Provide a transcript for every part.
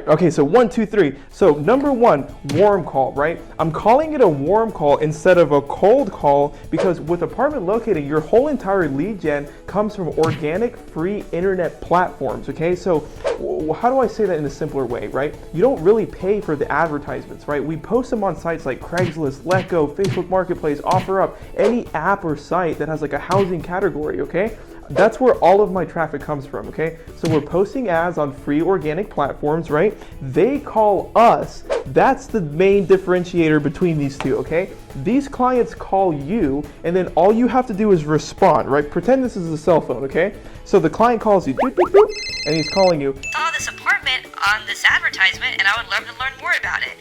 Okay, so 1, 2, 3. So number one, warm call, right? I'm calling it a warm call instead of a cold call because with apartment locating, your whole entire lead gen comes from organic free internet platforms, okay? So how do I say that in a simpler way, right? You don't really pay for the advertisements, right? We post them on sites like Craigslist, Letgo, Facebook Marketplace, OfferUp, any app or site that has like a housing category, okay? That's where all of my traffic comes from, okay? So we're posting ads on free organic platforms, right? They call us. That's the main differentiator between these two, okay? These clients call you, and then all you have to do is respond, right? Pretend this is a cell phone, okay? So the client calls you, doop, doop, doop, and he's calling you. Saw this apartment on this advertisement, and I would love to learn more about it.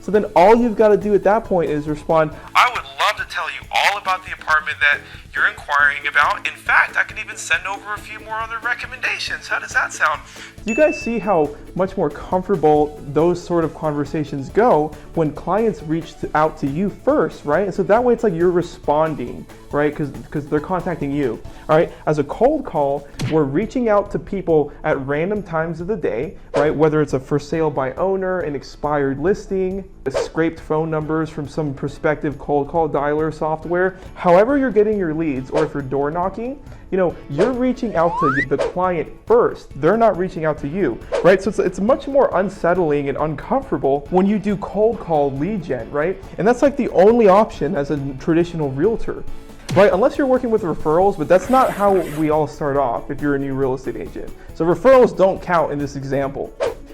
So then all you've got to do at that point is respond, I would love to tell you all about the apartment that you're inquiring about. In fact, I could even send over a few more other recommendations. How does that sound? You guys see how much more comfortable those sort of conversations go when clients reach out to you first, right? And so that way it's like you're responding, right? Because they're contacting you, all right? As a cold call, we're reaching out to people at random times of the day, right? Whether it's a for sale by owner, an expired listing, scraped phone numbers from some prospective cold call dialer software. However you're getting your leads, or if you're door knocking, you know, you're reaching out to the client first. They're not reaching out to you, right? So it's much more unsettling and uncomfortable when you do cold call lead gen, right? And that's like the only option as a traditional realtor, right? Unless you're working with referrals, but that's not how we all start off if you're a new real estate agent. So referrals don't count in this example.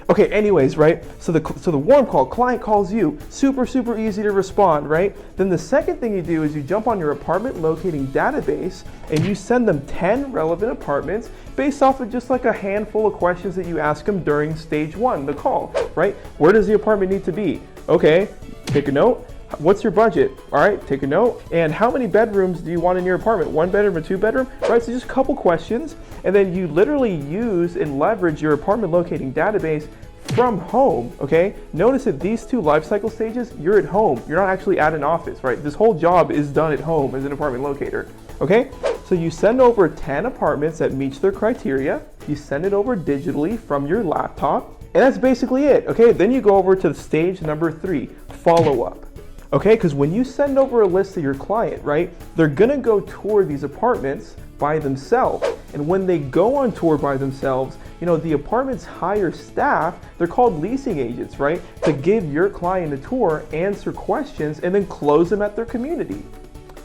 Okay, anyways, right? So the warm call, client calls you, super easy to respond, right? Then the second thing you do is you jump on your apartment locating database and you send them 10 relevant apartments based off of just like a handful of questions that you ask them during stage one, the call, right? Where does the apartment need to be? Okay, take a note. What's your budget? All right, take a note. And how many bedrooms do you want in your apartment? 1 bedroom or 2 bedroom? Right, so just a couple questions. And then you literally use and leverage your apartment locating database from home, okay? Notice that these two life cycle stages, you're at home. You're not actually at an office, right? This whole job is done at home as an apartment locator, okay? So you send over 10 apartments that meet their criteria. You send it over digitally from your laptop. And that's basically it, okay? Then you go over to stage number 3, follow-up. Okay, because when you send over a list to your client, right, they're gonna go tour these apartments by themselves. And when they go on tour by themselves, you know, the apartments hire staff, they're called leasing agents, right, to give your client a tour, answer questions, and then close them at their community.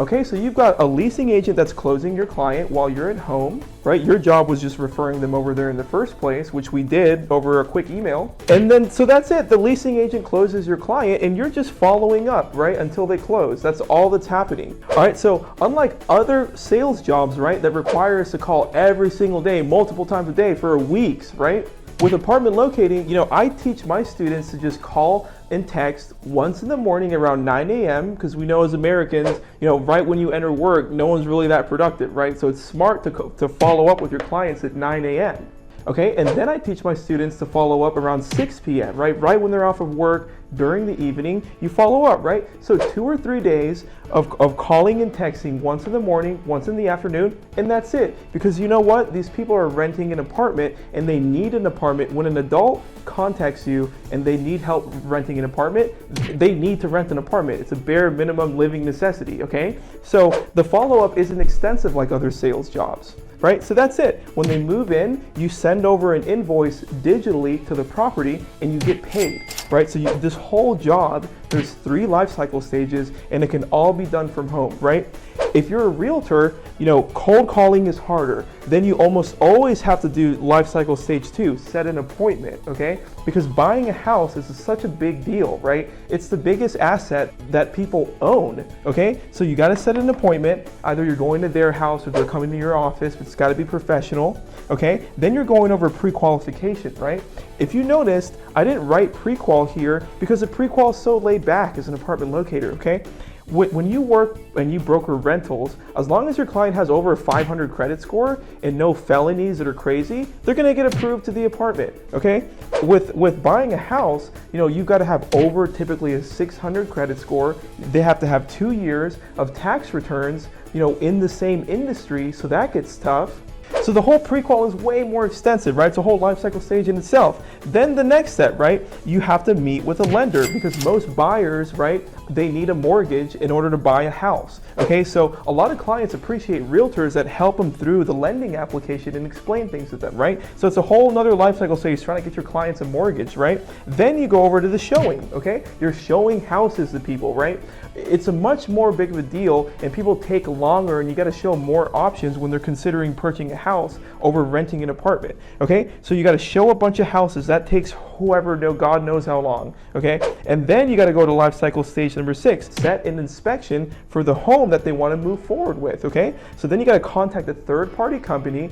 Okay, so you've got a leasing agent that's closing your client while you're at home, right? Your job was just referring them over there in the first place, which we did over a quick email. And then, so that's it. The leasing agent closes your client and you're just following up, right, until they close. That's all that's happening. All right, so unlike other sales jobs, right, that require us to call every single day, multiple times a day for weeks, right? With apartment locating, you know, I teach my students to just call and text once in the morning around 9 a.m. because we know as Americans, you know, right when you enter work, no one's really that productive, right? So it's smart to follow up with your clients at 9 a.m. Okay, and then I teach my students to follow up around 6 p.m., right? Right when they're off of work, during the evening, you follow up, right? So 2 or 3 days of calling and texting, once in the morning, once in the afternoon, and that's it. Because you know what? These people are renting an apartment and they need an apartment. When an adult contacts you and they need help renting an apartment, they need to rent an apartment. It's a bare minimum living necessity, okay? So the follow-up isn't extensive like other sales jobs. Right? So that's it. When they move in, you send over an invoice digitally to the property and you get paid, right? So this whole job, there's 3 life cycle stages and it can all be done from home, right? If you're a realtor, you know, cold calling is harder. Then you almost always have to do life cycle stage 2, set an appointment, okay? Because buying a house is such a big deal, right? It's the biggest asset that people own, okay? So you gotta set an appointment. Either you're going to their house or they're coming to your office, but it's gotta be professional, okay? Then you're going over pre-qualification, right? If you noticed, I didn't write pre-qual here because the pre-qual is so laid back as an apartment locator, okay? When you work and you broker rentals, as long as your client has over a 500 credit score and no felonies that are crazy, they're gonna get approved to the apartment, okay? With buying a house, you know, you've gotta have over typically a 600 credit score. They have to have 2 years of tax returns, you know, in the same industry, so that gets tough. So the whole pre-qual is way more extensive, right? It's a whole life cycle stage in itself. Then the next step, right? You have to meet with a lender because most buyers, right, they need a mortgage in order to buy a house. Okay, so a lot of clients appreciate realtors that help them through the lending application and explain things to them, right? So it's a whole nother life cycle stage trying to get your clients a mortgage, right? Then you go over to the showing, okay? You're showing houses to people, right? It's a much more big of a deal and people take longer and you got to show more options when they're considering purchasing a house over renting an apartment, okay? So you got to show a bunch of houses. That takes whoever, God knows how long, okay? And then you got to go to life cycle stage number 6, set an inspection for the home that they want to move forward with, okay? So then you got to contact a third-party company,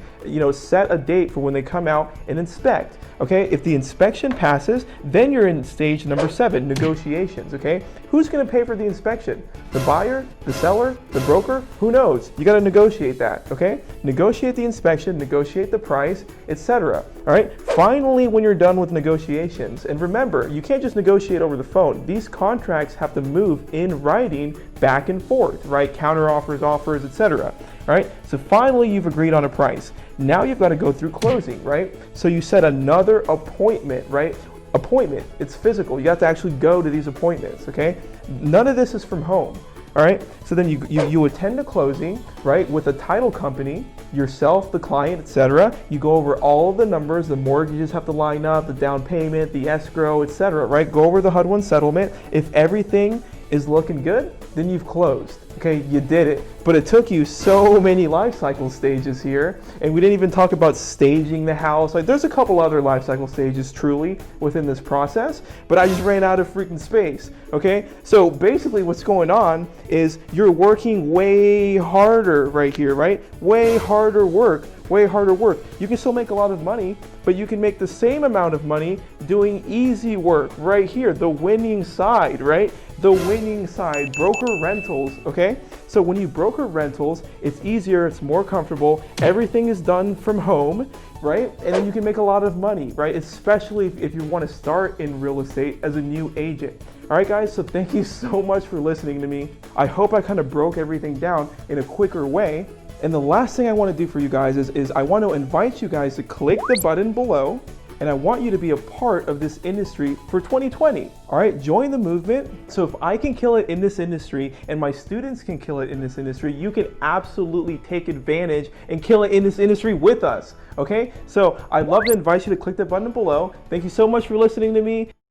set a date for when they come out and inspect, okay? If the inspection passes, then you're in stage number 7, negotiations, okay? Who's going to pay for the inspection? The buyer, the seller, the broker? Who knows? You got to negotiate that, okay? Negotiate the inspection, negotiate the price, etc. All right? Finally, when you're done with negotiations, and remember, you can't just negotiate over the phone. These contracts have to move in writing back and forth, right? Counter offers, offers, etc. All right? So finally, you've agreed on a price. Now you've got to go through closing, right? So you set another appointment, right? Appointment, it's physical. You have to actually go to these appointments, okay? None of this is from home, all right? So then you attend a closing, right, with a title company, yourself, the client, etc. You go over all of the numbers, the mortgages have to line up, the down payment, the escrow, etc., right? Go over the HUD-1 settlement. If everything is looking good, then you've closed. Okay, you did it. But it took you so many life cycle stages here, and we didn't even talk about staging the house. Like, there's a couple other life cycle stages truly within this process, but I just ran out of freaking space. Okay, so basically what's going on is you're working way harder right here, right? Way harder work. You can still make a lot of money, but you can make the same amount of money doing easy work right here, the winning side, right? The winning side, broker rentals, okay? So when you broker rentals, it's easier, it's more comfortable, everything is done from home, right? And then you can make a lot of money, right? Especially if you want to start in real estate as a new agent. All right, guys, so thank you so much for listening to me. I hope I kind of broke everything down in a quicker way. And the last thing I want to do for you guys is I want to invite you guys to click the button below, and I want you to be a part of this industry for 2020. All right, join the movement. So if I can kill it in this industry and my students can kill it in this industry, you can absolutely take advantage and kill it in this industry with us. Okay, so I'd love to invite you to click the button below. Thank you so much for listening to me.